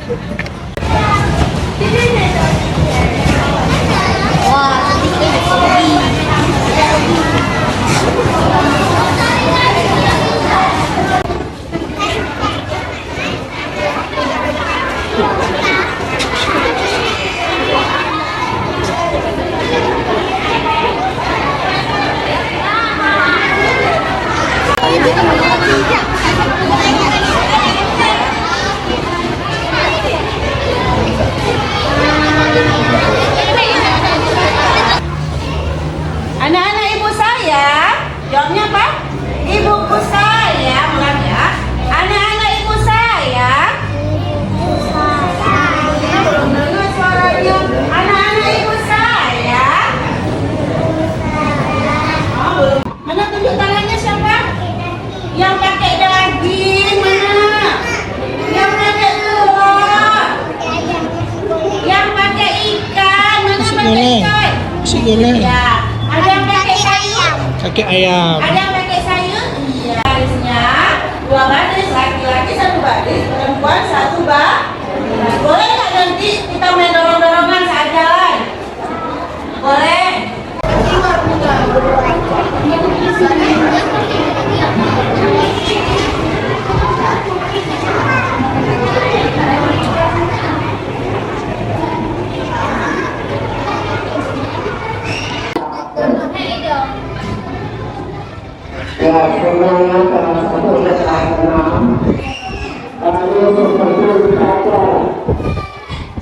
Wah, anak-anak ibu saya, jawabnya apa? Ibuku saya, ulang ya. Anak-anak ibu saya. Belum dengar suaranya. Anak-anak ibu saya. Oh, belum. Mana tunjuk tangannya siapa? Yang pakai daging mana? Yang pakai telur? Yang pakai ikan? Mana pakai ikan? Sigulay. Ya. Ada yang pakai sayur? Kaki ayam. Ada yang pakai sayur? Iya. Barisnya 2 baris, laki-laki 1 baris, perempuan 1 baris. Boleh nggak nanti kita main dorong-dorongan saat jalan? Boleh. Ya, semuanya salah satu keterangan. Lalu seperti saja.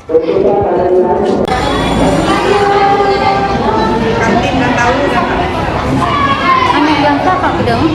Berbeda pada Anak yang kakak dong.